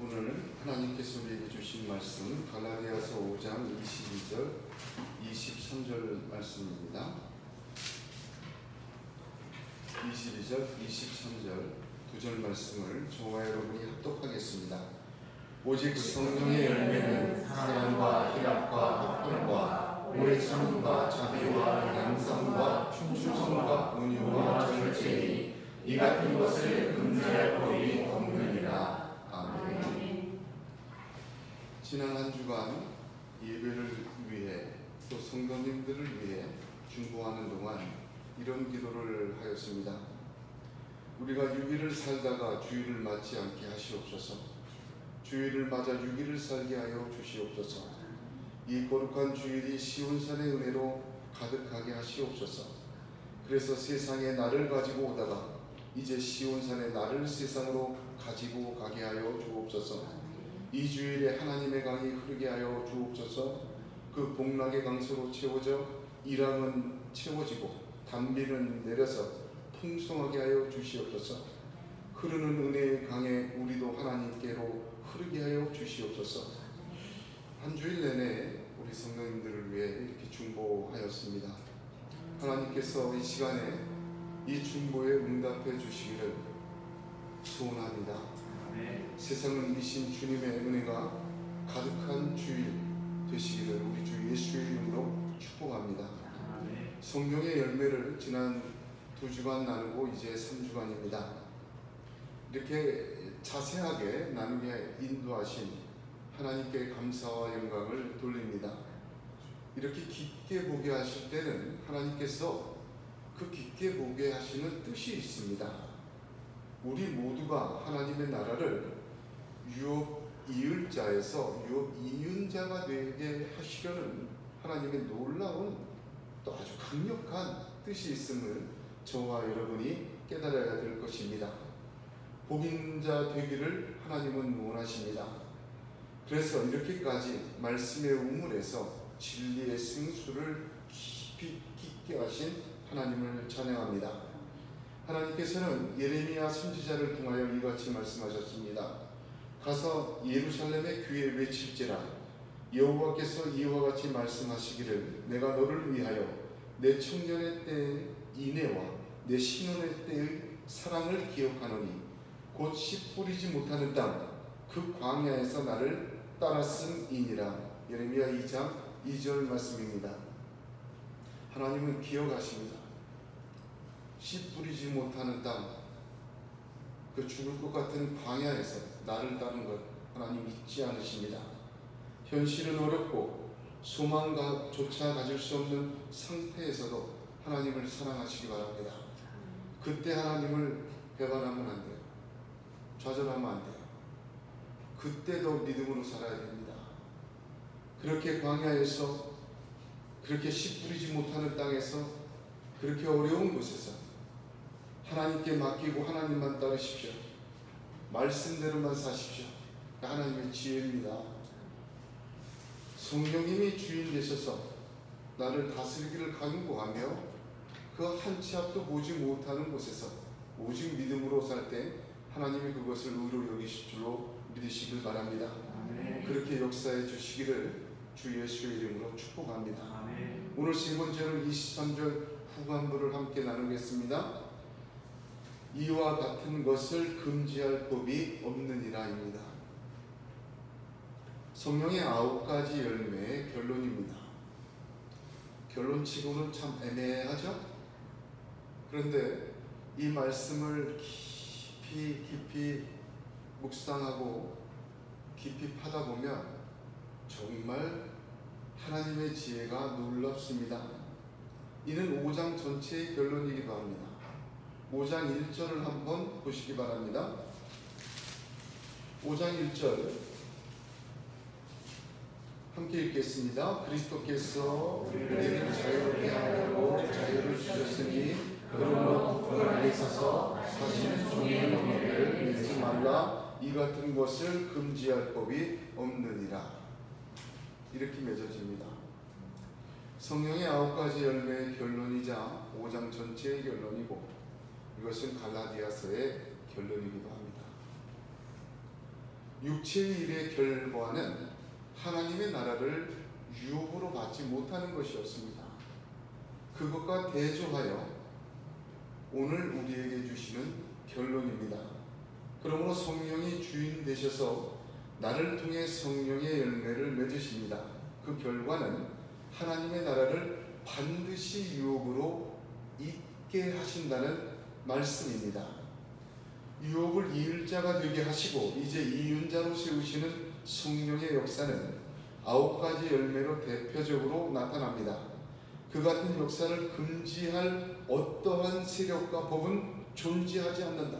오늘 하나님께서 우리에게 주신 말씀은 갈라디아서 5장 22절 23절 말씀입니다. 22절 23절 두 절 말씀을 저와 여러분이 합독하겠습니다. 오직 성령의 열매는 사랑과 희락과 화평과 오래 참음과 자비와 양성과 충성과 온유와 절제니 이 같은 것을 금지할 법이 없느니라. 아멘. 지난 한 주간 예배를 위해 또 성도님들을 위해 중보하는 동안 이런 기도를 하였습니다. 우리가 6일을 살다가 주일을 맞지 않게 하시옵소서. 주일을 맞아 6일을 살게 하여 주시옵소서. 이 거룩한 주일이 시온산의 은혜로 가득하게 하시옵소서. 그래서 세상에 나를 가지고 오다가 이제 시온산의 나를 세상으로 가지고 가게 하여 주옵소서. 이 주일에 하나님의 강이 흐르게 하여 주옵소서. 그 복락의 강수로 채워져 이랑은 채워지고 단비는 내려서 풍성하게 하여 주시옵소서. 흐르는 은혜의 강에 우리도 하나님께로 흐르게 하여 주시옵소서. 한 주일 내내 우리 성도님들을 위해 이렇게 중보하였습니다. 하나님께서 이 시간에 이 중보에 응답해 주시기를 소원합니다. 세상을 이기신 주님의 은혜가 가득한 주일 되시기를 우리 주 예수의 이름으로 축복합니다. 성령의 열매를 지난 2주간 나누고 이제 3주간입니다. 이렇게 자세하게 나누게 인도하신 하나님께 감사와 영광을 돌립니다. 이렇게 깊게 보게 하실 때는 하나님께서 그 깊게 보게 하시는 뜻이 있습니다. 우리 모두가 하나님의 나라를 유업 이을 자에서 유업 이은 자가 되게 하시려는 하나님의 놀라운 또 아주 강력한 뜻이 있음을 저와 여러분이 깨달아야 될 것입니다. 복인자 되기를 하나님은 원하십니다. 그래서 이렇게까지 말씀의 우물에서 진리의 생수를 깊이 깊게 하신 하나님을 찬양합니다. 하나님께서는 예레미야 선지자를 통하여 이같이 말씀하셨습니다. 가서 예루살렘의 귀에 외칠지라. 여호와께서 이와 같이 말씀하시기를 내가 너를 위하여 내 청년의 때의 인애와 내 신혼의 때의 사랑을 기억하노니 곧 씨 뿌리지 못하는 땅 그 광야에서 나를 따랐음이니라. 예레미야 2장 2절 말씀입니다. 하나님은 기억하십니다. 씨 뿌리지 못하는 땅, 그 죽을 것 같은 광야에서 나를 따른 것 하나님 잊지 않으십니다. 현실은 어렵고 소망조차 가질 수 없는 상태에서도 하나님을 사랑하시기 바랍니다. 그때 하나님을 배반하면 안 돼요. 좌절하면 안 돼요. 그때도 믿음으로 살아야 됩니다. 그렇게 광야에서, 그렇게 씨 뿌리지 못하는 땅에서, 그렇게 어려운 곳에서 하나님께 맡기고 하나님만 따르십시오. 말씀대로만 사십시오. 하나님의 지혜입니다. 성령님이 주인 되셔서 나를 다스리기를 간구하며 그 한 치 앞도 보지 못하는 곳에서 오직 믿음으로 살 때 하나님이 그것을 의로 여기실 줄로 믿으시길 바랍니다. 아멘. 그렇게 역사해 주시기를 주 예수의 이름으로 축복합니다. 아멘. 오늘 세 번째는 23절 후반부를 함께 나누겠습니다. 이와 같은 것을 금지할 법이 없느니라입니다. 성령의 9가지 열매의 결론입니다. 결론치고는 참 애매하죠? 그런데 이 말씀을 깊이 묵상하고 깊이 파다 보면 정말 하나님의 지혜가 놀랍습니다. 이는 5장 전체의 결론이기도 합니다. 5장 1절을 한번 보시기 바랍니다. 5장 1절 함께 읽겠습니다. 그리스도께서 우리를 자유롭게 하려고 자유를 주셨으니 그러므로 그 안에 서서 사실 종의 영예를 잃지 말라. 이 같은 것을 금지할 법이 없느니라. 이렇게 맺어집니다. 성령의 9가지 열매의 결론이자 5장 전체의 결론이고 이것은 갈라디아서의 결론이기도 합니다. 육체의 일의 결과는 하나님의 나라를 유업으로 받지 못하는 것이었습니다. 그것과 대조하여 오늘 우리에게 주시는 결론입니다. 그러므로 성령이 주인 되셔서 나를 통해 성령의 열매를 맺으십니다. 그 결과는 하나님의 나라를 반드시 유업으로 잊게 하신다는 말씀입니다. 유업을 이을 자가 되게 하시고 이제 이은 자로 세우시는 성령의 역사는 9가지 열매로 대표적으로 나타납니다. 그 같은 역사를 금지할 어떠한 세력과 법은 존재하지 않는다.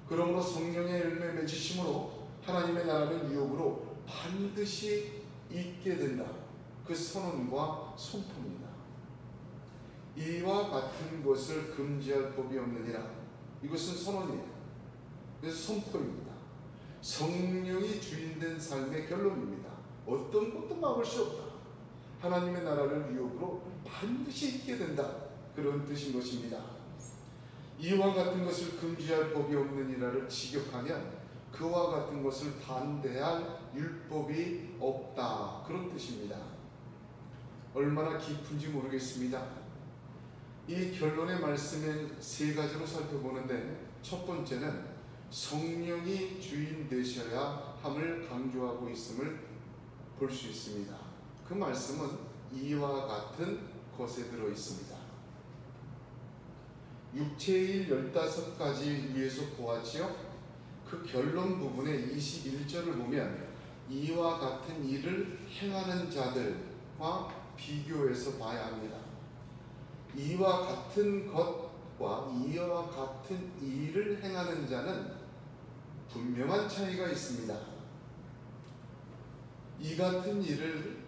그러므로 성령의 열매 맺으심으로 하나님의 나라는 유업으로 반드시 잊게 된다. 그 선언과 선포입니다. 이와 같은 것을 금지할 법이 없느니라. 이것은 선언이에요. 그래서 선포입니다. 성령이 주인된 삶의 결론입니다. 어떤 것도 막을 수 없다. 하나님의 나라를 유업으로 반드시 잊게 된다. 그런 뜻인 것입니다. 이와 같은 것을 금지할 법이 없느니라를 직역하면 그와 같은 것을 반대할 율법이 없다. 그런 뜻입니다. 얼마나 깊은지 모르겠습니다. 이 결론의 말씀은 3가지로 살펴보는데, 첫 번째는 성령이 주인 되셔야 함을 강조하고 있음을 볼 수 있습니다. 그 말씀은 이와 같은 것에 들어 있습니다. 육체의 일 15가지 위에서 보았지요. 그 결론 부분의 21절을 보면 이와 같은 일을 행하는 자들과 비교해서 봐야 합니다. 이와 같은 것과 이와 같은 일을 행하는 자는 분명한 차이가 있습니다. 이 같은 일을,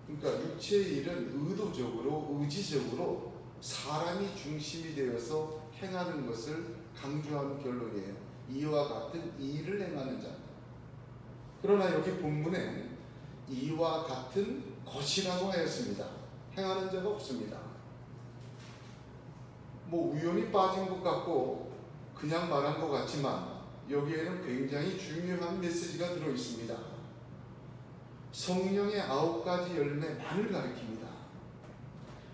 그러니까 육체의 일은 의도적으로, 의지적으로 사람이 중심이 되어서 행하는 것을 강조하는 결론이에요. 이와 같은 일을 행하는 자. 그러나 여기 본문에 이와 같은 것이라고 하였습니다. 행하는 자가 없습니다. 우연히 빠진 것 같고 그냥 말한 것 같지만 여기에는 굉장히 중요한 메시지가 들어 있습니다. 성령의 9가지 열매만을 가리킵니다.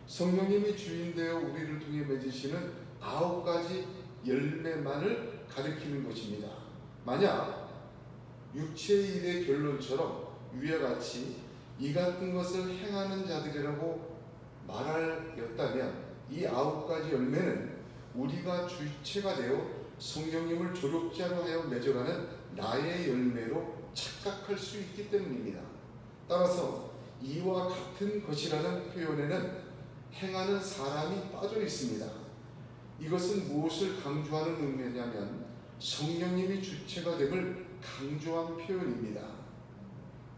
성령님이 주인 되어 우리를 통해 맺으시는 9가지 열매만을 가리키는 것입니다. 만약 육체의 일의 결론처럼 위와 같이 이 같은 것을 행하는 자들이라고 말하였다면 이 9가지 열매는 우리가 주체가 되어 성령님을 조력자로 하여 맺어가는 나의 열매로 착각할 수 있기 때문입니다. 따라서 이와 같은 것이라는 표현에는 행하는 사람이 빠져 있습니다. 이것은 무엇을 강조하는 의미냐면 성령님이 주체가 됨을 강조한 표현입니다.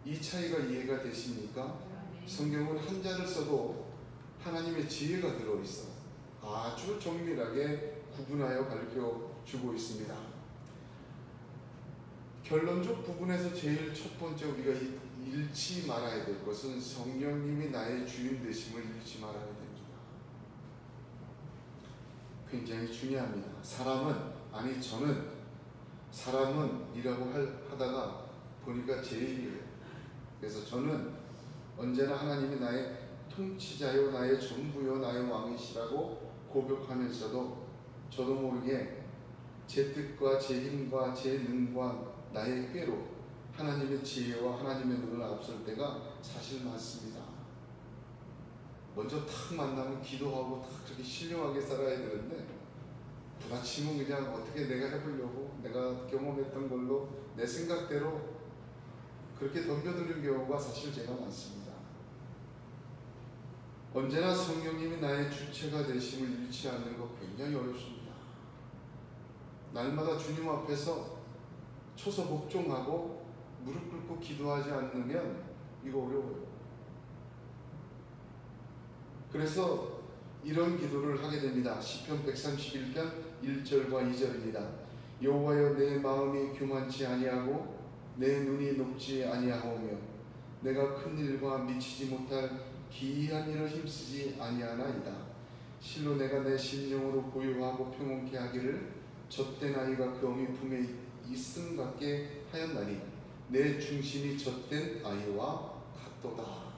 이 차이가 이해가 되십니까? 성경은 한자를 써도 하나님의 지혜가 들어있어 아주 정밀하게 구분하여 가르쳐주고 있습니다. 결론적 부분에서 제일 첫 번째 우리가 잃지 말아야 될 것은 성령님이 나의 주인 되심을 잃지 말아야 됩니다. 굉장히 중요합니다. 사람은 이라고 하다가 보니까 제 일이에요. 그래서 저는 언제나 하나님이 나의 통치자요, 나의 전부요, 나의 왕이시라고 고백하면서도 저도 모르게 제 뜻과 제 힘과 제 능과 나의 꾀로 하나님의 지혜와 하나님의 눈을 앞설 때가 사실 많습니다. 먼저 탁 만나면 기도하고 탁 그렇게 신령하게 살아야 되는데 부딪히면 그냥 어떻게 내가 해보려고 내가 경험했던 걸로 내 생각대로 그렇게 덤벼드는 경우가 사실 제가 많습니다. 언제나 성령님이 나의 주체가 되심을 잃지 않는 것 굉장히 어렵습니다. 날마다 주님 앞에서 초서 복종하고 무릎 꿇고 기도하지 않으면 이거 어려워요. 그래서 이런 기도를 하게 됩니다. 시편 131편 1절과 2절입니다. 여호와여, 내 마음이 교만치 아니하고 내 눈이 높지 아니하오며 내가 큰 일과 미치지 못할 기이한 일을 힘쓰지 아니하나이다. 실로 내가 내 심령으로 고요하고 평온케 하기를 젖된 아이가 그 어미 품에 있음 같게 하였나니 내 중심이 젖된 아이와 같도다.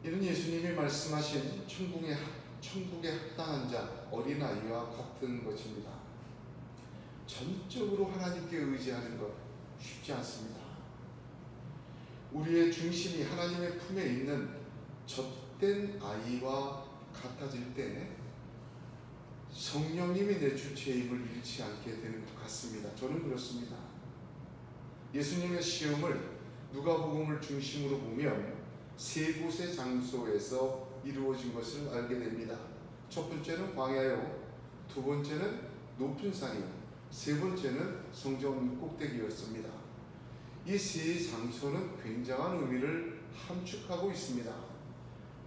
이는 예수님이 말씀하신 천국에 합당한 자 어린아이와 같은 것입니다. 전적으로 하나님께 의지하는 것 쉽지 않습니다. 우리의 중심이 하나님의 품에 있는 젖된 아이와 같아질 때 성령님이 내 주체임을 잃지 않게 되는 것 같습니다. 저는 그렇습니다. 예수님의 시험을 누가복음을 중심으로 보면 세 곳의 장소에서 이루어진 것을 알게 됩니다. 첫 번째는 광야요, 두 번째는 높은 산이요, 세 번째는 성전 꼭대기였습니다. 이 세 장소는 굉장한 의미를 함축하고 있습니다.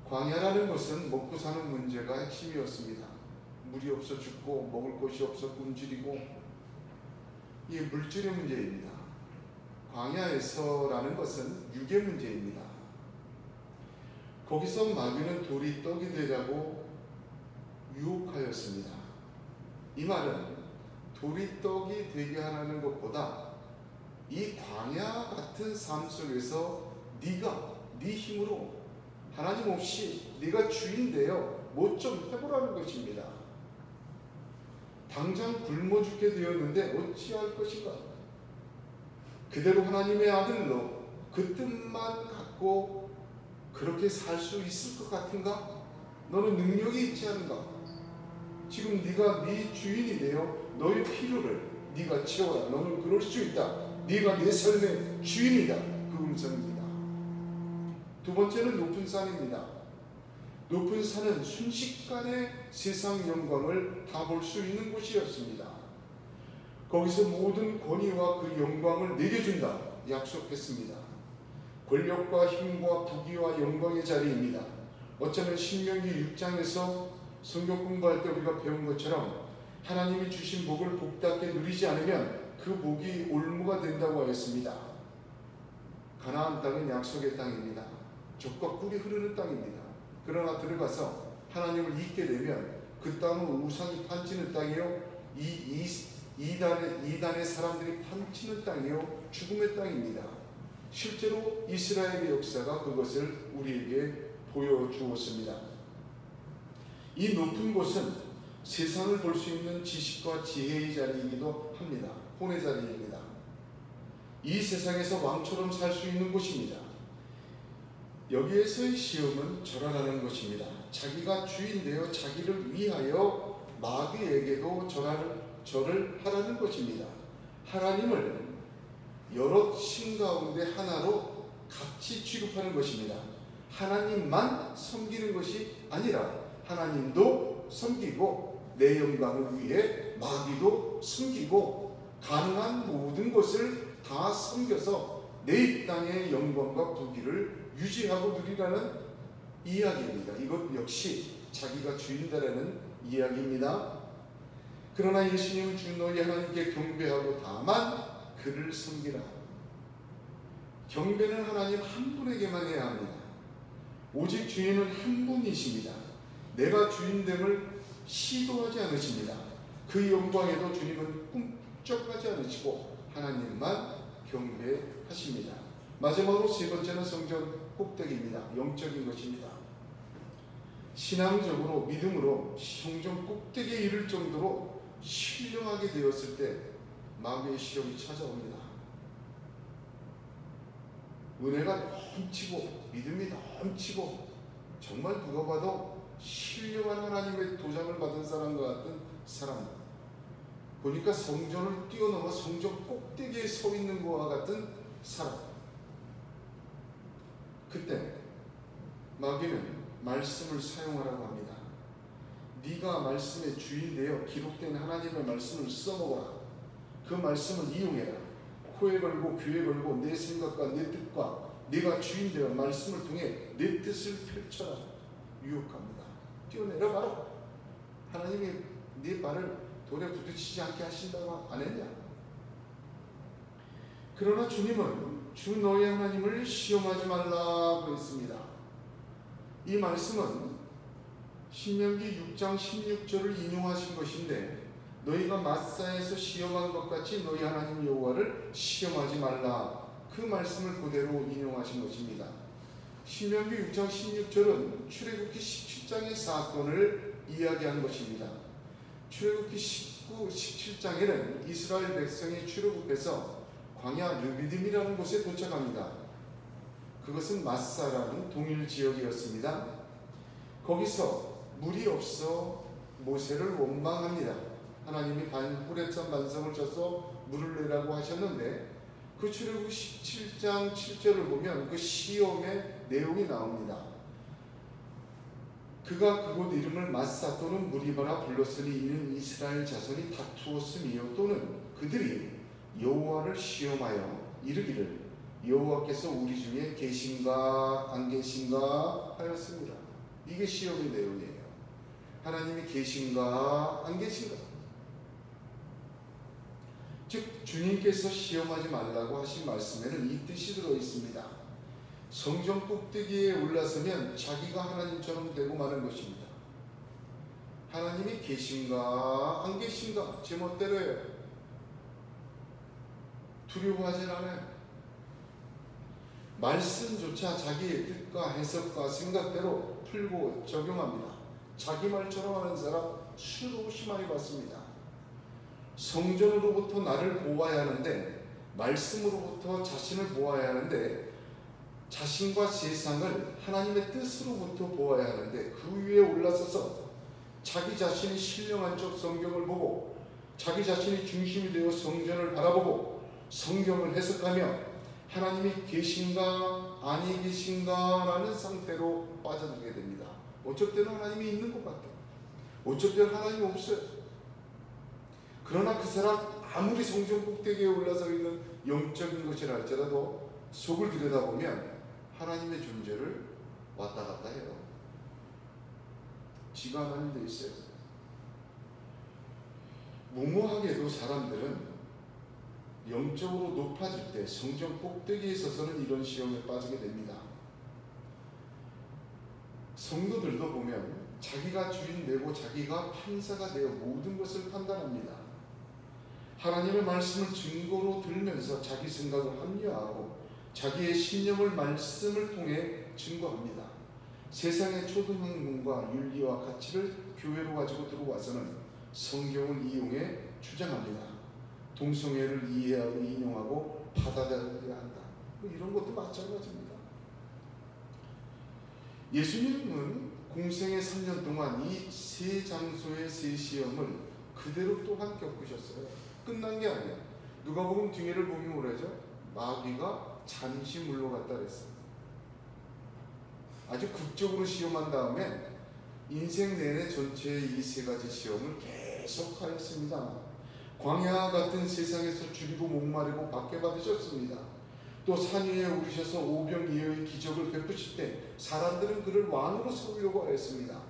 광야라는 것은 먹고 사는 문제가 핵심이었습니다. 물이 없어 죽고 먹을 것이 없어 굶주리고, 이 물질의 문제입니다. 광야에서라는 것은 육의 문제입니다. 거기서 마귀는 돌이 떡이 되라고 유혹하였습니다. 이 말은 돌이 떡이 되게 하라는 것보다 이 광야 같은 삶 속에서 네가 네 힘으로 하나님 없이 네가 주인 되어 뭐 좀 해보라는 것입니다. 당장 굶어 죽게 되었는데 어찌할 것인가? 그대로 하나님의 아들로 그 뜻만 갖고 그렇게 살 수 있을 것 같은가? 너는 능력이 있지 않은가? 지금 네가 네 주인이 되어 너의 필요를 네가 채워라. 너는 그럴 수 있다. 네가 내 삶의 주인이다. 그 음성입니다. 두 번째는 높은 산입니다. 높은 산은 순식간에 세상 영광을 다 볼 수 있는 곳이었습니다. 거기서 모든 권위와 그 영광을 내게 준다 약속했습니다. 권력과 힘과 부귀와 영광의 자리입니다. 어쩌면 신명기 6장에서 성경 공부할 때 우리가 배운 것처럼 하나님이 주신 복을 복답게 누리지 않으면 그 복이 올무가 된다고 하였습니다. 가나안 땅은 약속의 땅입니다. 젖과 꿀이 흐르는 땅입니다. 그러나 들어가서 하나님을 잊게 되면 그 땅은 우상이 판치는 땅이요, 이단의 사람들이 판치는 땅이요, 죽음의 땅입니다. 실제로 이스라엘의 역사가 그것을 우리에게 보여주었습니다. 이 높은 곳은 세상을 볼 수 있는 지식과 지혜의 자리이기도 합니다. 혼의 자리입니다. 이 세상에서 왕처럼 살 수 있는 곳입니다. 여기에서의 시험은 절하라는 것입니다. 자기가 주인 되어 자기를 위하여 마귀에게도 절을 하라는 것입니다. 하나님을 여러 신 가운데 하나로 같이 취급하는 것입니다. 하나님만 섬기는 것이 아니라 하나님도 섬기고 내 영광을 위해 마귀도 섬기고 가능한 모든 것을 다 섬겨서 내 땅의 영광과 부귀를 유지하고 누리라는 이야기입니다. 이것 역시 자기가 주인다라는 이야기입니다. 그러나 예수님은 주 너희 하나님께 경배하고 다만 그를 섬기라. 경배는 하나님 한 분에게만 해야 합니다. 오직 주인은 한 분이십니다. 내가 주인됨을 시도하지 않으십니다. 그 영광에도 주님은 꿈쩍하지 않으시고 하나님만 경배하십니다. 마지막으로 세 번째는 성전 꼭대기입니다. 영적인 것입니다. 신앙적으로 믿음으로 성전 꼭대기에 이를 정도로 신령하게 되었을 때 마귀의 시험이 찾아옵니다. 은혜가 넘치고 믿음이 넘치고 정말 누가 봐도 신령한 하나님의 도장을 받은 사람과 같은 사람, 보니까 성전을 뛰어넘어 성전 꼭대기에 서 있는 것과 같은 사람, 그때 마귀는 말씀을 사용하라고 합니다. 네가 말씀의 주인 되어 기록된 하나님의 말씀을 써먹어라. 그 말씀을 이용해라. 코에 걸고 귀에 걸고 내 생각과 내 뜻과 네가 주인 되어 말씀을 통해 내 뜻을 펼쳐라. 유혹합니다. 뛰어내려가라. 하나님이 네 발을 돌에 부딪히지 않게 하신다고 안 했냐? 그러나 주님은 주 너희 하나님을 시험하지 말라고 했습니다. 이 말씀은 신명기 6장 16절을 인용하신 것인데 너희가 마사에서 시험한 것 같이 너희 하나님 여호와를 시험하지 말라. 그 말씀을 그대로 인용하신 것입니다. 신명기 6장 16절은 출애굽기 17장의 사건을 이야기한 것입니다. 출애굽기 17장에는 이스라엘 백성이 출애굽해서 광야 르비딤이라는 곳에 도착합니다. 그것은 마사라는 동일 지역이었습니다. 거기서 물이 없어 모세를 원망합니다. 하나님이 호렙산 반석을 쳐서 물을 내라고 하셨는데 그 출애굽기 17장 7절을 보면 그 시험의 내용이 나옵니다. 그가 그곳 이름을 마사 또는 무리바라 불렀으니 이는 이스라엘 자손이 다투었으며 또는 그들이 여호와를 시험하여 이르기를 여호와께서 우리 중에 계신가 안 계신가 하였습니다. 이게 시험의 내용이에요. 하나님이 계신가 안 계신가. 즉 주님께서 시험하지 말라고 하신 말씀에는 이 뜻이 들어 있습니다. 성전 꼭대기에 올라서면 자기가 하나님처럼 되고 마는 것입니다. 하나님이 계신가 안 계신가 제 멋대로예요. 두려워하진 않아요. 말씀조차 자기의 뜻과 해석과 생각대로 풀고 적용합니다. 자기 말처럼 하는 사람 수없이 많이 봤습니다. 성전으로부터 나를 보아야 하는데 말씀으로부터 자신을 보아야 하는데 자신과 세상을 하나님의 뜻으로부터 보아야 하는데 그 위에 올라서서 자기 자신이 신령한 쪽 성경을 보고 자기 자신이 중심이 되어 성전을 바라보고 성경을 해석하며 하나님이 계신가 아니 계신가 라는 상태로 빠져들게 됩니다. 어쩔 때는 하나님이 있는 것 같아요. 어쩔 때는 하나님이 없어요. 그러나 그 사람 아무리 성전 꼭대기에 올라서 있는 영적인 것이라 할지라도 속을 들여다보면 하나님의 존재를 왔다 갔다 해요. 지가 하나님 돼 있어요. 무모하게도 사람들은 영적으로 높아질 때 성전 꼭대기에 서서는 이런 시험에 빠지게 됩니다. 성도들도 보면 자기가 주인 되고 자기가 판사가 되어 모든 것을 판단합니다. 하나님의 말씀을 증거로 들면서 자기 생각을 합리화하고 자기의 신념을 말씀을 통해 증거합니다. 세상의 초등학문과 윤리와 가치를 교회로 가지고 들어와서는 성경을 이용해 주장합니다. 동성애를 이해하고 인용하고 받아들여야 한다. 이런 것도 마찬가지입니다. 예수님은 공생의 3년 동안 이 세 장소의 세 시험을 그대로 또한 겪으셨어요. 끝난 게 아니에요. 누가복음 뒤에를 보면 뭐라죠? 마귀가 잠시 물러갔다 그랬어요. 아주 극적으로 시험한 다음에 인생 내내 전체의 이 세 가지 시험을 계속하였습니다. 광야 같은 세상에서 죽이고 목마르고 박해 받으셨습니다. 또 산 위에 오르셔서 오병이어의 기적을 베푸실 때 사람들은 그를 왕으로 세우려고 하였습니다.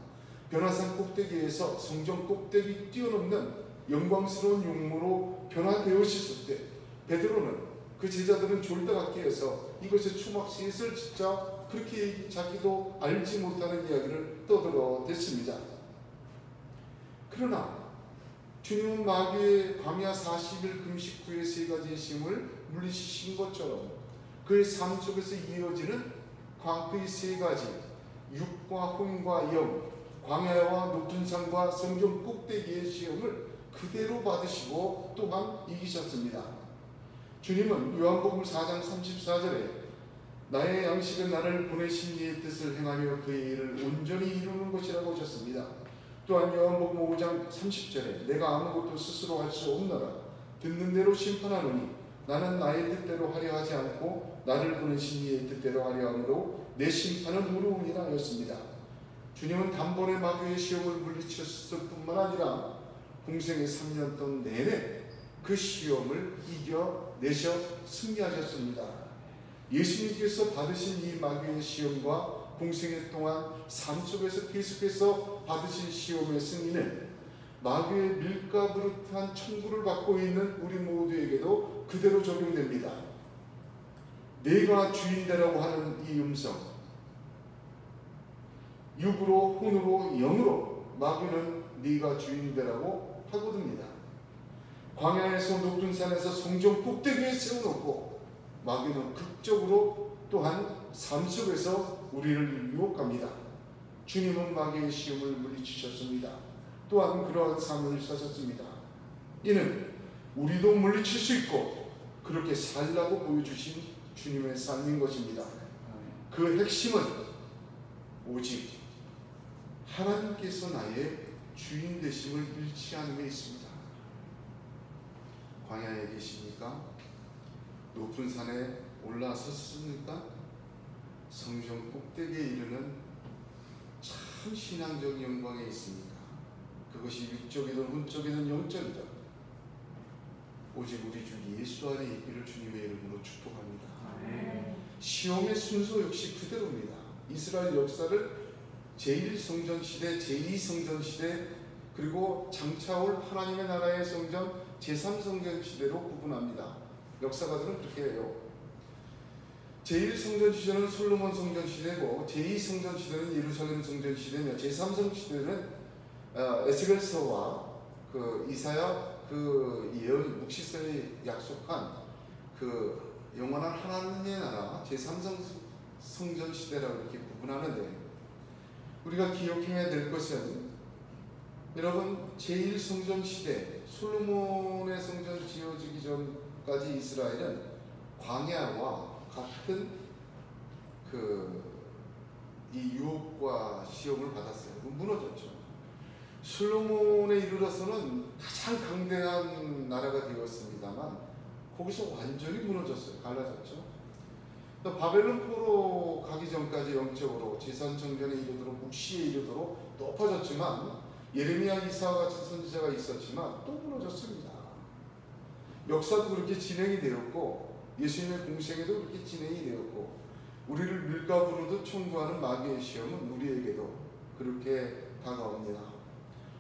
변화산 꼭대기에서 성전 꼭대기 뛰어넘는 영광스러운 용모로 변화되으셨을 때 베드로는 그 제자들은 졸다가 깨어서 이것의 추막 셋을 짓자 그렇게 자기도 알지 못하는 이야기를 떠들어댔습니다. 그러나 주님은 마귀의 광야 40일 금식 후에 세 가지의 시험을 물리치신 것처럼 그의 삶 속에서 이어지는 그의 세 가지 육과 혼과 영, 광야와 높은 산과 성전 꼭대기의 시험을 그대로 받으시고 또한 이기셨습니다. 주님은 요한복음 4장 34절에 나의 양식은 나를 보내신 이의 뜻을 행하며 그의 일을 온전히 이루는 것이라고 하셨습니다. 또한 요한복음 5장 30절에 내가 아무것도 스스로 할 수 없노라 듣는 대로 심판하노니 나는 나의 뜻대로 하려 하지 않고 나를 보내신 이의 뜻대로 하려 함으로 내 심판은 무르우니라 하였습니다. 주님은 단번에 마귀의 시험을 물리쳤을 뿐만 아니라 공생의 3년 동안 내내 그 시험을 이겨내셔 승리하셨습니다. 예수님께서 받으신 이 마귀의 시험과 공생의 동안 삶 속에서 계속해서 받으신 시험의 승리는 마귀의 밀가 부릇한 청구를 받고 있는 우리 모두에게도 그대로 적용됩니다. 내가 주인되라고 하는 이 음성, 육으로 혼으로 영으로 마귀는 네가 주인되라고 하거든요. 광야에서 높은 산에서 성전 꼭대기에 세워놓고 마귀는 극적으로 또한 삶 속에서 우리를 유혹합니다. 주님은 마귀의 시험을 물리치셨습니다. 또한 그러한 삶을 사셨습니다. 이는 우리도 물리칠 수 있고 그렇게 살라고 보여주신 주님의 삶인 것입니다. 그 핵심은 오직 하나님께서 나의 주인 되심을 잃지 않음에 있습니다. 광야에 계십니까? 높은 산에 올라섰습니까? 성전 꼭대기에 이르는 참 신앙적 영광에 있습니까? 그것이 육적이든 혼적이든 영적이든 오직 우리 주 예수 안에 있기를 주님의 이름으로 축복합니다. 시험의 순서 역시 그대로입니다. 이스라엘 역사를 제1성전 시대, 제2성전 시대, 그리고 장차올 하나님의 나라의 성전 제3성전 시대로 구분합니다. 역사가들은 그렇게 해요. 제1성전 시대는 솔로몬 성전 시대고, 제2성전 시대는 예루살렘 성전 시대며, 제3성전 시대는 에스겔서와 그 이사야 그 예언 묵시서에 약속한 그 영원한 하나님의 나라 제3성전 시대라고 이렇게 구분하는데, 우리가 기억해야 될 것은 여러분 제1성전 시대 솔로몬의 성전 지어지기 전까지 이스라엘은 광야와 같은 이 유혹과 시험을 받았어요. 무너졌죠. 솔로몬에 이르러서는 가장 강대한 나라가 되었습니다만 거기서 완전히 무너졌어요. 갈라졌죠. 또 바벨론 포로 가기 전까지 영적으로 제산정전에 이르도록 묵시에 이르도록 높아졌지만, 예레미야 이사와 같은 선지자가 있었지만 또 무너졌습니다. 역사도 그렇게 진행이 되었고 예수님의 공생애도 그렇게 진행이 되었고, 우리를 밀가부르듯 청구하는 마귀의 시험은 우리에게도 그렇게 다가옵니다.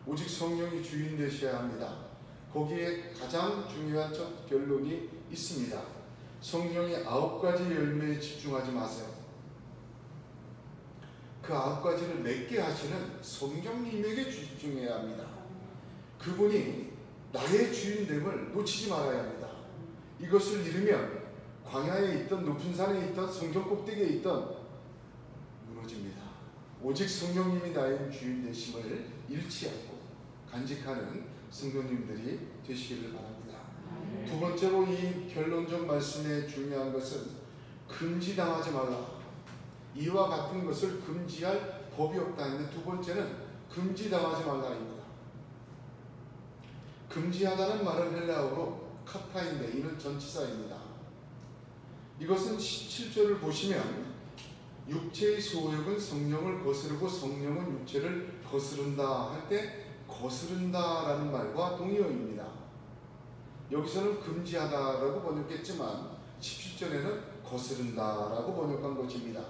오직 성령이 주인 되셔야 합니다. 거기에 가장 중요한 첫 결론이 있습니다. 성령의 9가지 열매에 집중하지 마세요. 그 9가지를 맺게 하시는 성령님에게 집중해야 합니다. 그분이 나의 주인됨을 놓치지 말아야 합니다. 이것을 잃으면 광야에 있던 높은 산에 있던 성전 꼭대기에 있던 무너집니다. 오직 성령님이 나의 주인 되심을 잃지 않고 간직하는 성도님들이 되시기를 바랍니다. 두 번째로 이 결론적 말씀의 중요한 것은 금지당하지 말라. 이와 같은 것을 금지할 법이 없다는데, 두 번째는 금지당하지 말라입니다. 금지하다는 말은 헬라어로 카타인데 이는 전치사입니다. 이것은 17절을 보시면 육체의 소욕은 성령을 거스르고 성령은 육체를 거스른다 할 때 거스른다라는 말과 동의어입니다. 여기서는 금지하다라고 번역했지만 17절에는 거스른다라고 번역한 것입니다.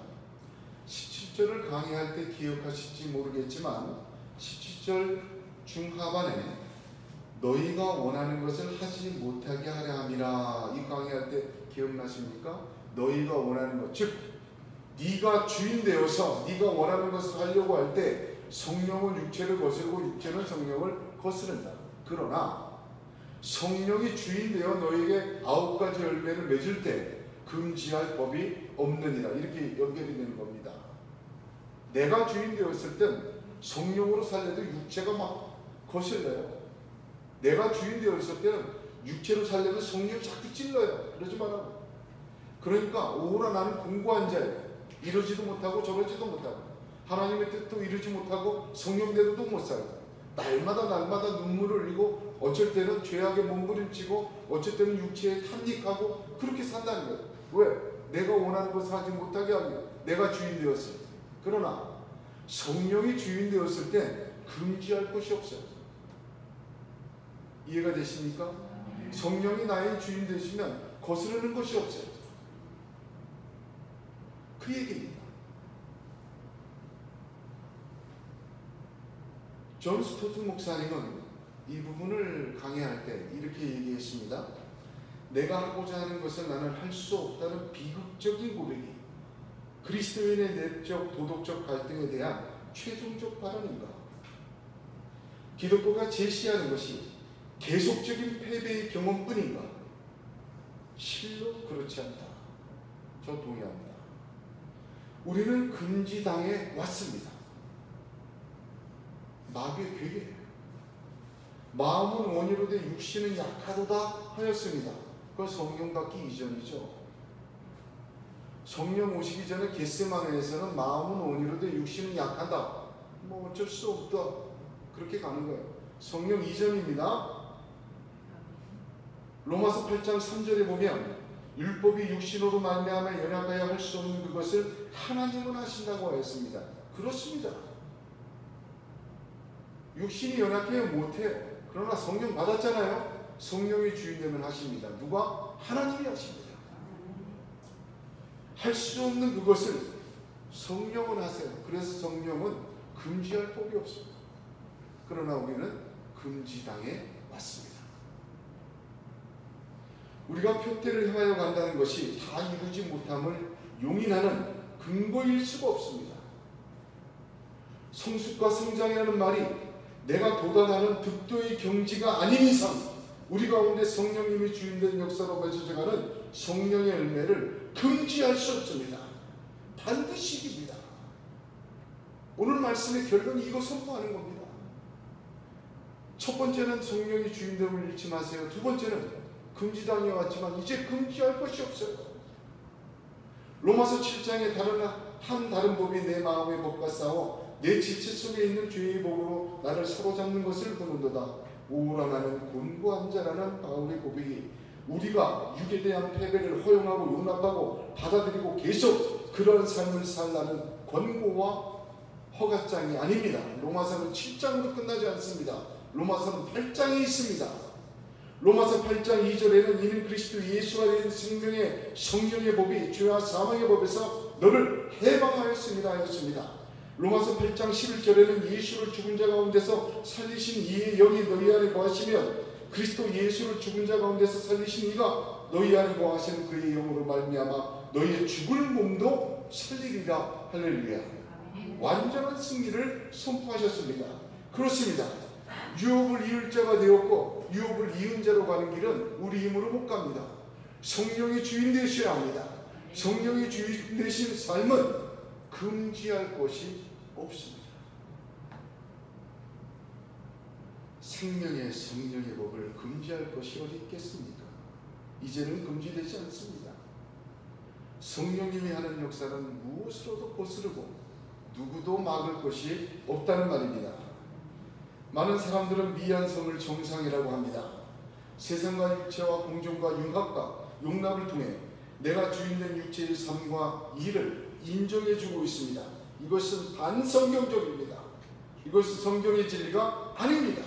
17절을 강의할 때 기억하실지 모르겠지만 17절 중하반에 너희가 원하는 것을 하지 못하게 하려 함이라, 이 강의할 때 기억나십니까? 너희가 원하는 것, 즉 네가 주인 되어서 네가 원하는 것을 하려고 할 때 성령은 육체를 거스르고 육체는 성령을 거스른다. 그러나 성령이 주인 되어 너에게 9가지 열매를 맺을 때 금지할 법이 없느니라, 이렇게 연결이 되는 겁니다. 내가 주인 되었을 땐 성령으로 살려도 육체가 막 거슬려요. 내가 주인 되었을 때는 육체로 살려도 성령이 자꾸 찔러요. 그러지 마라. 그러니까 오호라 나는 공고한 자예요. 이러지도 못하고 저러지도 못하고 하나님의 뜻도 이루지 못하고 성령대로도 못 살고 날마다 눈물을 흘리고 어쩔 때는 죄악에 몸부림치고 어쩔 때는 육체에 탐닉하고 그렇게 산다는 거예요. 왜? 내가 원하는 것을 하지 못하게 하기 위해. 내가 주인 되었을 때. 그러나 성령이 주인 되었을 때 금지할 것이 없어요. 이해가 되십니까? 성령이 나의 주인 되시면 거스르는 것이 없어요. 그 얘기입니다. 존 스토트 목사님은 이 부분을 강의할 때 이렇게 얘기했습니다. 내가 하고자 하는 것을 나는 할 수 없다는 비극적인 고백이 그리스도인의 내적 도덕적 갈등에 대한 최종적 발언인가? 기독교가 제시하는 것이 계속적인 패배의 경험뿐인가? 실로 그렇지 않다. 저 동의합니다. 우리는 금지당에 왔습니다. 마귀의 괴계예요. 마음은 원이로되 육신은 약하도다 하였습니다. 그건 성령 받기 이전이죠. 성령 오시기 전에 겟세마네에서는 마음은 원이로되 육신은 약하다. 뭐 어쩔 수 없다. 그렇게 가는 거예요. 성령 이전입니다. 로마서 8장 3절에 보면 율법이 육신으로 말미암아 연약하여 할 수 없는 그것을 하나님은 하신다고 하였습니다. 그렇습니다. 육신이 연약해요? 못해요. 그러나 성령 받았잖아요. 성령의 주인되면 하십니다. 누가? 하나님이 하십니다. 할 수 없는 그것을 성령은 하세요. 그래서 성령은 금지할 법이 없습니다. 그러나 우리는 금지당에 왔습니다. 우리가 표태를 행하여 간다는 것이 다 이루지 못함을 용인하는 근거일 수가 없습니다. 성숙과 성장이라는 말이 내가 도달하는 득도의 경지가 아닌 이상 우리 가운데 성령님이 주인된 역사로 맺어져가는 성령의 열매를 금지할 수 없습니다. 반드시 이깁니다. 오늘 말씀의 결론이 이거 선포하는 겁니다. 첫 번째는 성령이 주인됨을 잃지 마세요. 두 번째는 금지당에 왔지만 이제 금지할 것이 없어요. 로마서 7장에 다른 법이 내 마음의 법과 싸워 내 지체 속에 있는 죄의 법으로 나를 사로잡는 것을 보는도다. 오라 나는 곤고한 자라는 바울의 고백이 우리가 육에 대한 패배를 허용하고 용납하고 받아들이고 계속 그런 삶을 살라는 권고와 허가장이 아닙니다. 로마서는 7장으로 끝나지 않습니다. 로마서는 8장이 있습니다. 로마서 8장 2절에는 이는 그리스도 예수가 된 생명의 성령의 법이 죄와 사망의 법에서 너를 해방하였습니다 하였습니다. 로마서 8장 11절에는 예수를 죽은 자 가운데서 살리신 이의 영이 너희 안에 거하시면 그리스도 예수를 죽은 자 가운데서 살리신 이가 너희 안에 거하신 그의 영으로 말미암아 너희의 죽을 몸도 살리리라. 할렐루야. 완전한 승리를 선포하셨습니다. 그렇습니다. 유업을 이을 자가 되었고 유업을 이은 자로 가는 길은 우리 힘으로 못 갑니다. 성령의 주인 되셔야 합니다. 성령의 주인 되신 삶은 금지할 것이 없습니다. 생명의 성령의 법을 금지할 것이 어디 있겠습니까? 이제는 금지되지 않습니다. 성령님이 하는 역사는 무엇으로도 거스르고 누구도 막을 것이 없다는 말입니다. 많은 사람들은 미안성을 정상이라고 합니다. 세상과 육체와 공존과 융합과 용납을 통해 내가 주인된 육체의 삶과 일을 인정해주고 있습니다. 이것은 반성경적입니다. 이것은 성경의 진리가 아닙니다.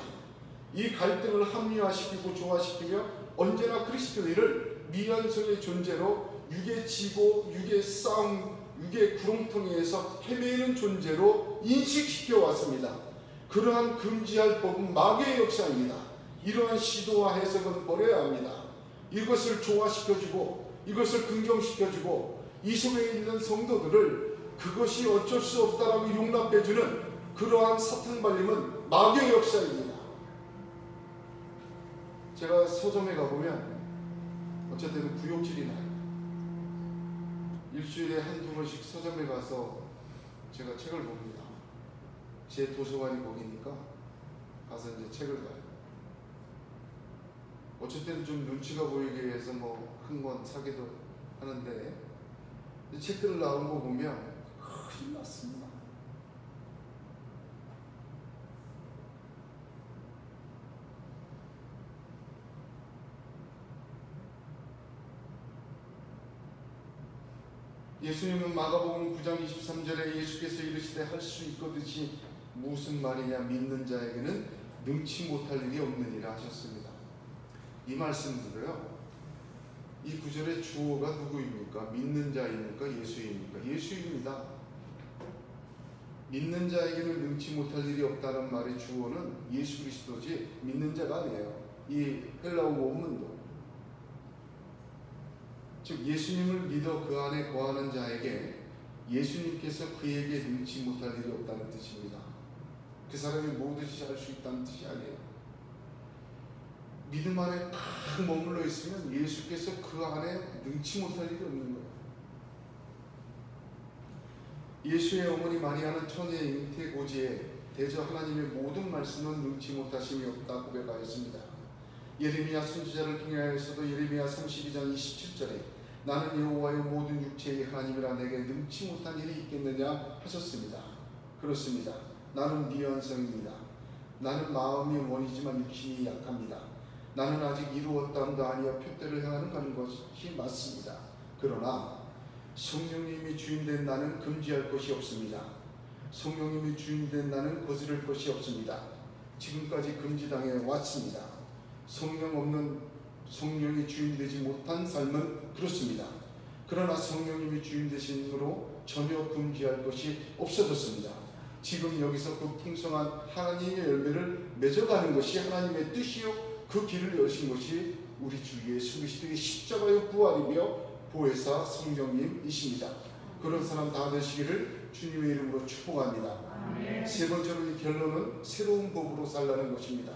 이 갈등을 합리화시키고 조화시키며 언제나 그리스도인을 미완성의 존재로 육의 지고 육의 싸움 육의 구렁텅이에서 헤매는 존재로 인식시켜 왔습니다. 그러한 금지할 법은 마귀의 역사입니다. 이러한 시도와 해석은 버려야 합니다. 이것을 조화시켜주고 이것을 긍정시켜주고 이 속에 있는 성도들을 그것이 어쩔 수 없다라고 용납해주는 그러한 사탕 발림은 마귀의 역사입니다. 제가 서점에 가보면 어쨌든 구역질이 나요. 일주일에 한두 번씩 서점에 가서 제가 책을 봅니다. 제 도서관이 거기니까 가서 이제 책을 봐요. 어쨌든 좀 눈치가 보이기 위해서 뭐 한 권 사기도 하는데 책들 나온 거 보면 큰일 났습니다. 예수님은 마가복음 9장 23절에 예수께서 이르시되 할 수 있거든지 무슨 말이냐 믿는 자에게는 능치 못할 일이 없느니라 하셨습니다. 이 말씀들어요. 이 구절의 주어가 누구입니까? 믿는 자입니까? 예수입니까? 예수입니다. 믿는 자에게는 능치 못할 일이 없다는 말의 주어는 예수 그리스도지 믿는 자가 아니에요. 이 헬라어 원문도 즉 예수님을 믿어 그 안에 거하는 자에게 예수님께서 그에게 능치 못할 일이 없다는 뜻입니다. 그 사람이 뭐든지 할 수 있다는 뜻이 아니에요. 믿음 안에 딱 머물러 있으면 예수께서 그 안에 능치 못할 일이 없는 거예요. 예수의 어머니 마리아는 천의 잉태 고지에 대저 하나님의 모든 말씀은 능치 못하심이 없다 고백하였습니다. 예레미야 선지자를 통하여서도 예레미야 32장 27절에 나는 여호와의 모든 육체의 하나님이라 내게 능치 못한 일이 있겠느냐 하셨습니다. 그렇습니다. 나는 미완성입니다. 나는 마음이 원이지만 육신이 약합니다. 나는 아직 이루었다함도 아니여 표대를 향하는 가는 것이 맞습니다. 그러나 성령님이 주인된 나는 금지할 것이 없습니다. 성령님이 주인된 나는 거스를 것이 없습니다. 지금까지 금지당해 왔습니다. 성령 없는 성령이 주인되지 못한 삶은 그렇습니다. 그러나 성령님이 주인되심으로 전혀 금지할 것이 없어졌습니다. 지금 여기서 그 풍성한 하나님의 열매를 맺어가는 것이 하나님의 뜻이요 그 길을 여신 것이 우리 주 예수 그리스도의 십자가의 부활이며 보혜사 성령님이십니다. 그런 사람 다 되시기를 주님의 이름으로 축복합니다. 아멘. 세 번째로 이 결론은 새로운 법으로 살라는 것입니다.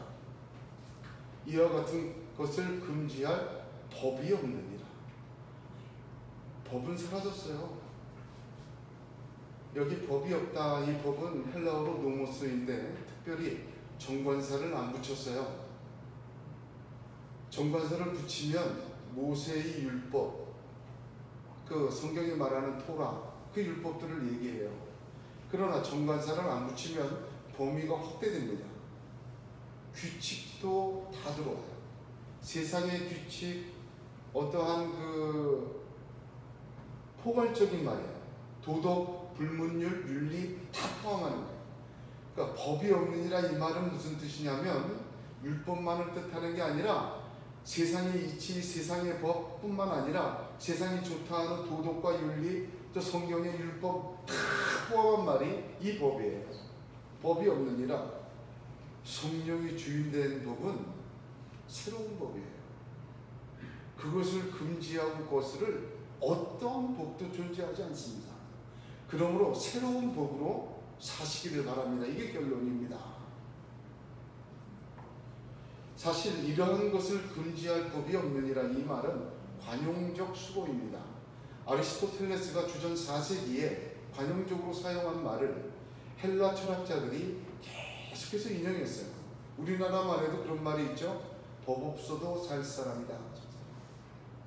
이와 같은 것을 금지할 법이 없느니라. 법은 사라졌어요. 여기 법이 없다. 이 법은 헬라어로 노모스인데 특별히 정관사를 안 붙였어요. 정관사를 붙이면 모세의 율법, 그 성경이 말하는 토라, 그 율법들을 얘기해요. 그러나 정관사를 안 붙이면 범위가 확대됩니다. 규칙도 다 들어와요. 세상의 규칙, 어떠한 그 포괄적인 말이에요. 도덕, 불문율, 윤리 다 포함하는 거예요. 그러니까 법이 없느니라 이 말은 무슨 뜻이냐면 율법만을 뜻하는 게 아니라 세상의 이치, 세상의 법뿐만 아니라 세상이 좋다 하는 도덕과 윤리, 또 성경의 율법 다 포함한 말이 이 법이에요. 법이 없느니라. 성령이 주인된 법은 새로운 법이에요. 그것을 금지하고 거스를 어떠한 법도 존재하지 않습니다. 그러므로 새로운 법으로 사시기를 바랍니다. 이게 결론입니다. 사실 이러한 것을 금지할 법이 없느니라 이 말은 관용적 수고입니다. 아리스토텔레스가 주전 4세기에 관용적으로 사용한 말을 헬라 철학자들이 계속해서 인용했어요. 우리나라 말에도 그런 말이 있죠. 법 없어도 살 사람이다.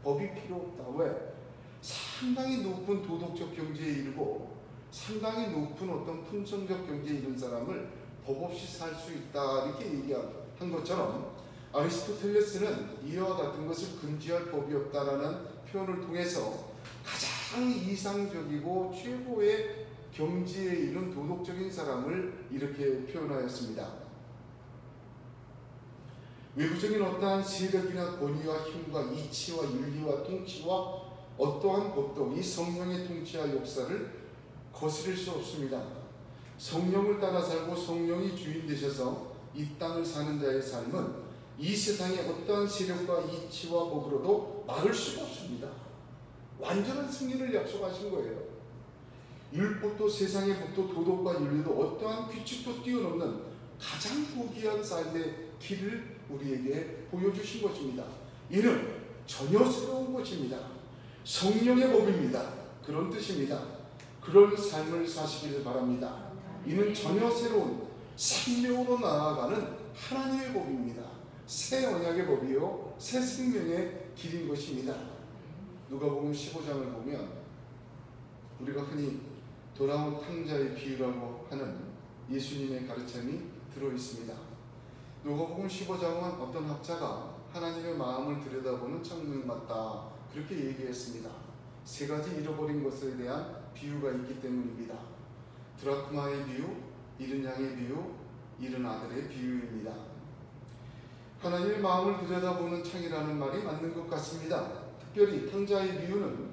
법이 필요 없다. 왜? 상당히 높은 도덕적 경지에 이르고 상당히 높은 어떤 품성적 경지에 이른 사람을 법 없이 살 수 있다 이렇게 얘기한 것처럼 아리스토텔레스는 이와 같은 것을 금지할 법이 없다라는 표현을 통해서 가장 이상적이고 최고의 경지에 이른 도덕적인 사람을 이렇게 표현하였습니다. 외부적인 어떠한 세력이나 권위와 힘과 이치와 윤리와 통치와 어떠한 법도 이 성령의 통치와 역사를 거스릴 수 없습니다. 성령을 따라 살고 성령이 주인 되셔서 이 땅을 사는 자의 삶은 이 세상의 어떠한 세력과 이치와 법으로도 막을 수가 없습니다. 완전한 승리를 약속하신 거예요. 율법도 세상의 법도 도덕과 윤리도 어떠한 규칙도 뛰어넘는 가장 고귀한 삶의 길을 우리에게 보여주신 것입니다. 이는 전혀 새로운 것입니다. 성령의 법입니다. 그런 뜻입니다. 그런 삶을 사시기를 바랍니다. 이는 전혀 새로운 생명으로 나아가는 하나님의 법입니다. 새 언약의 법이요 새 생명의 길인 것입니다. 누가복음 15장을 보면 우리가 흔히 돌아온 탕자의 비유라고 하는 예수님의 가르침이 들어있습니다. 누가복음 15장은 어떤 학자가 하나님의 마음을 들여다보는 창문 같다 그렇게 얘기했습니다. 세 가지 잃어버린 것에 대한 비유가 있기 때문입니다. 드라크마의 비유, 잃은 양의 비유, 잃은 아들의 비유입니다. 하나님의 마음을 들여다보는 창이라는 말이 맞는 것 같습니다. 특별히 탕자의 비유는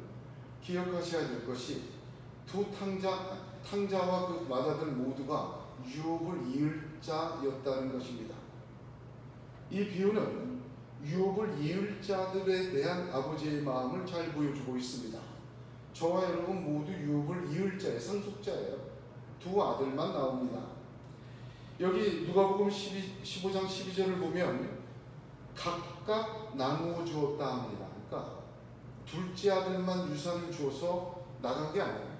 기억하셔야 될 것이 두 탕자와 그 맏아들 모두가 유업을 이을 자였다는 것입니다. 이 비유는 유업을 이을 자들에 대한 아버지의 마음을 잘 보여주고 있습니다. 저와 여러분 모두 유업을 이을 자의 상속자예요. 두 아들만 나옵니다. 여기 누가복음 15장 12절을 보면 각각 나누어 주었다 합니다. 그러니까 둘째 아들만 유산을 주어서 나간 게 아니에요.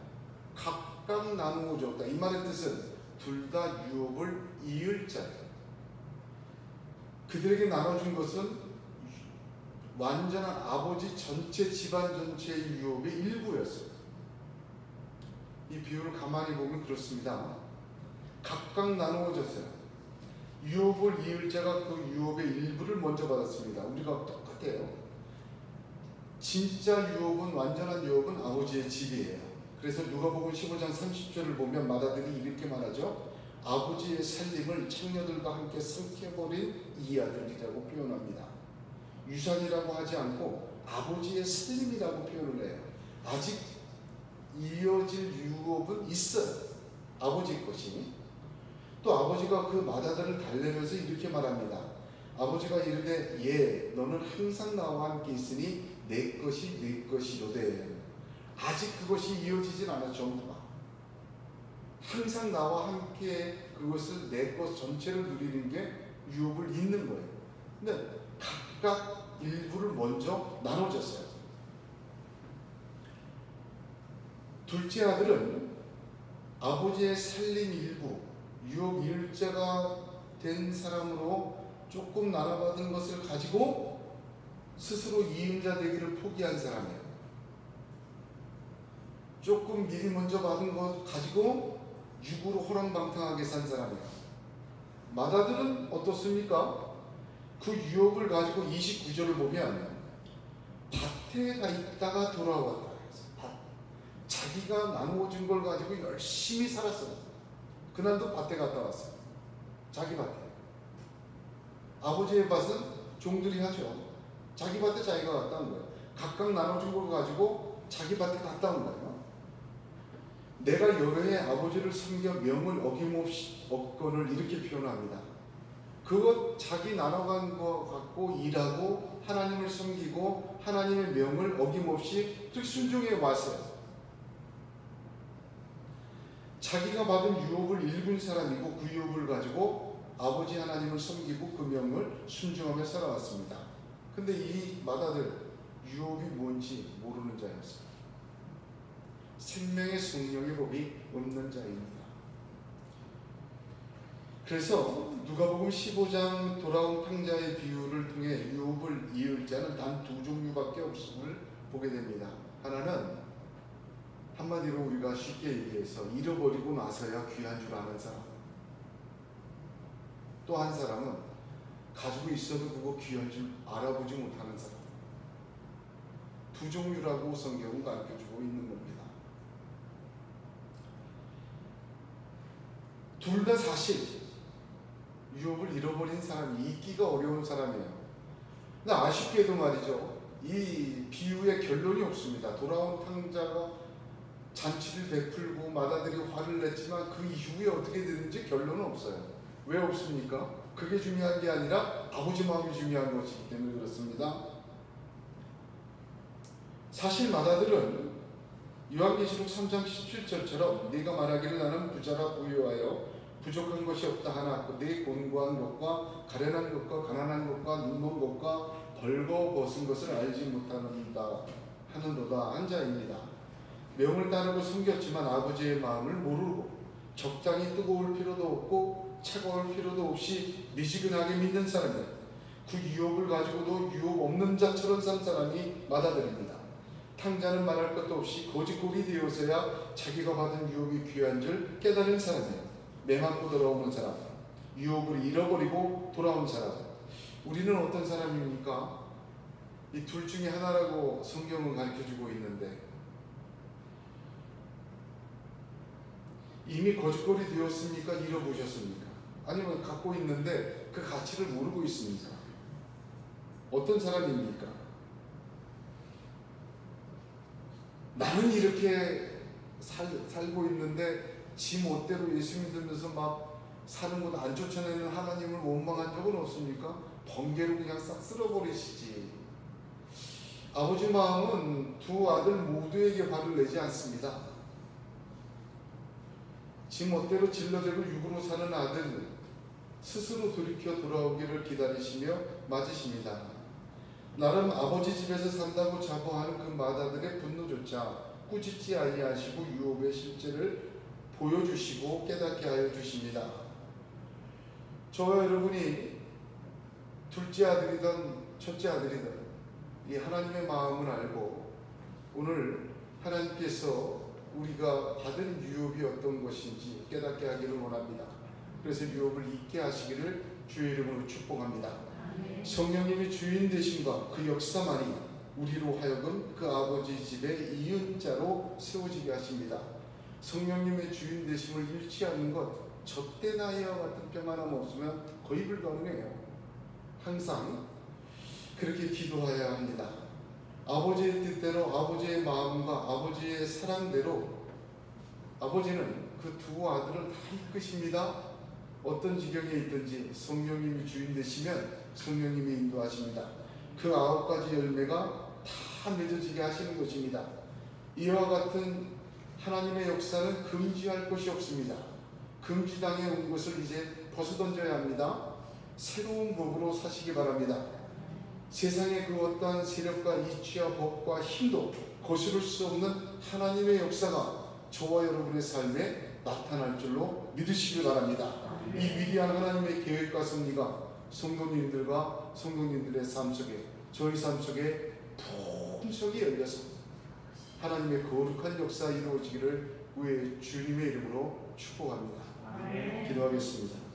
각각 나누어 주었다. 이 말의 뜻은 둘 다 유업을 이을 자예요. 그들에게 나눠준 것은 완전한 아버지 전체 집안 전체의 유업의 일부였어요. 이 비유를 가만히 보면 그렇습니다. 각각 나누어졌어요. 유업을 이을 자가 그 유업의 일부를 먼저 받았습니다. 우리가 똑같아요. 진짜 유업은, 완전한 유업은 아버지의 집이에요. 그래서 누가복음 15장 30절을 보면 맏아들이 이렇게 말하죠. 아버지의 살림을 창녀들과 함께 삼켜버린 이 아들이라고 표현합니다. 유산이라고 하지 않고 아버지의 살림이라고 표현을 해요. 아직 이어질 유업은 있어요. 아버지 것이. 또 아버지가 그 맏아들을 달래면서 이렇게 말합니다. 아버지가 이르되 예 너는 항상 나와 함께 있으니 내 것이 내 것이로되. 아직 그것이 이어지진 않아. 전부가 항상 나와 함께 그것을 내 것 전체를 누리는 게 유업을 잇는 거예요. 근데 각각 일부를 먼저 나눠줬어요. 둘째 아들은 아버지의 살림 일부, 유업 일자가 된 사람으로 조금 나눠받은 것을 가지고 스스로 이임자 되기를 포기한 사람이에요. 조금 미리 먼저 받은 것 가지고 육으로 호랑방탕하게 산 사람이에요. 맏아들은 어떻습니까? 그 유업을 가지고 29절을 보면 밭에 가 있다가 돌아왔다. 자기가 나누어준 걸 가지고 열심히 살았어요. 그날도 밭에 갔다 왔어요. 자기 밭에. 아버지의 밭은 종들이 하죠. 자기 밭에 자기가 갔다 온 거예요. 각각 나눠준 걸 가지고 자기 밭에 갔다 온 거예요. 내가 여러 해 아버지를 섬겨 명을 어김없이 얻건을 이렇게 표현합니다. 그것 자기 나눠간 거 갖고 일하고 하나님을 섬기고 하나님의 명을 어김없이 순종해 왔어요. 자기가 받은 유업을 일군 사람이고 그 유업을 가지고 아버지 하나님을 섬기고 그 명을 순종하며 살아왔습니다. 근데 이 맏아들 유업이 뭔지 모르는 자였어요. 생명의 성령의 법이 없는 자입니다. 그래서 누가복음 15장 돌아온 탕자의 비유를 통해 유업을 이을 자는 단 두 종류밖에 없음을 보게 됩니다. 하나는 한마디로 우리가 쉽게 얘기해서 잃어버리고 나서야 귀한 줄 아는 사람. 또 한 사람은 가지고 있어도 그거 귀한 줄 알아보지 못하는 사람. 두 종류라고 성경은 가르쳐주고 있는 겁니다. 둘 다 사실 유업을 잃어버린 사람이 있기가 어려운 사람이에요. 근데 아쉽게도 말이죠. 이 비유의 결론이 없습니다. 돌아온 탕자가 잔치를 베풀고 맏아들이 화를 냈지만 그 이후에 어떻게 되는지 결론은 없어요. 왜 없습니까? 그게 중요한 게 아니라 아버지 마음이 중요한 것이기 때문에 그렇습니다. 사실 맏아들은 요한계시록 3장 17절처럼 네가 말하기를 나는 부자라 부유하여 부족한 것이 없다 하나 네 곤고한 것과 가련한 것과 가난한 것과 눈먼 것과 벌거벗은 것을 알지 못하는다 하는도다 한 자입니다. 명을 따르고 섬겼지만 아버지의 마음을 모르고 적당히 뜨거울 필요도 없고 차가울 필요도 없이 미지근하게 믿는 사람들, 그 유업을 가지고도 유업 없는 자처럼 산 사람이 맏아들입니다. 탕자는 말할 것도 없이 거짓골이 되어서야 자기가 받은 유업이 귀한 줄 깨달은 사람이에요. 매맞고 돌아오는 사람, 유업을 잃어버리고 돌아온 사람. 우리는 어떤 사람입니까? 이 둘 중에 하나라고 성경은 가르쳐주고 있는데 이미 거짓골이 되었습니까? 잃어보셨습니까? 아니면 갖고 있는데 그 가치를 모르고 있습니까? 어떤 사람입니까? 나는 이렇게 살고 있는데 지 멋대로 예수 믿으면서 막 사는 것 안 쫓아내는 하나님을 원망한 적은 없습니까? 번개로 그냥 싹 쓸어버리시지. 아버지 마음은 두 아들 모두에게 화를 내지 않습니다. 지 멋대로 질러대고 육으로 사는 아들 스스로 돌이켜 돌아오기를 기다리시며 맞으십니다. 나름 아버지 집에서 산다고 자부하는 그 마다들의 분노조차 꾸짖지 아니하시고 유업의 실제를 보여주시고 깨닫게 하여 주십니다. 저와 여러분이 둘째 아들이든 첫째 아들이든 이 하나님의 마음을 알고 오늘 하나님께서 우리가 받은 유업이 어떤 것인지 깨닫게 하기를 원합니다. 그래서 유업을 잊게 하시기를 주의 이름으로 축복합니다. 성령님의 주인 되심과 그 역사만이 우리로 하여금 그 아버지 집의 이은자로 세워지게 하십니다. 성령님의 주인 되심을 잃지 않는 것, 젖대 나이와 같은 평안함 없으면 거의 불가능해요. 항상 그렇게 기도해야 합니다. 아버지의 뜻대로, 아버지의 마음과 아버지의 사랑대로 아버지는 그 두 아들을 다 이끄십니다. 어떤 지경에 있든지 성령님이 주인 되시면 성령님이 인도하십니다. 그 9가지 열매가 다 맺어지게 하시는 것입니다. 이와 같은 하나님의 역사는 금지할 것이 없습니다. 금지당에 온 것을 이제 벗어던져야 합니다. 새로운 법으로 사시기 바랍니다. 세상의 그 어떠한 세력과 이치와 법과 힘도 거스를 수 없는 하나님의 역사가 저와 여러분의 삶에 나타날 줄로 믿으시기 바랍니다. 이 위대한 하나님의 계획과 섭리가 성도님들과 성도님들의 삶 속에, 저희 삶 속에 풍성히 열려서 하나님의 거룩한 역사 이루어지기를 우리 주님의 이름으로 축복합니다. 기도하겠습니다.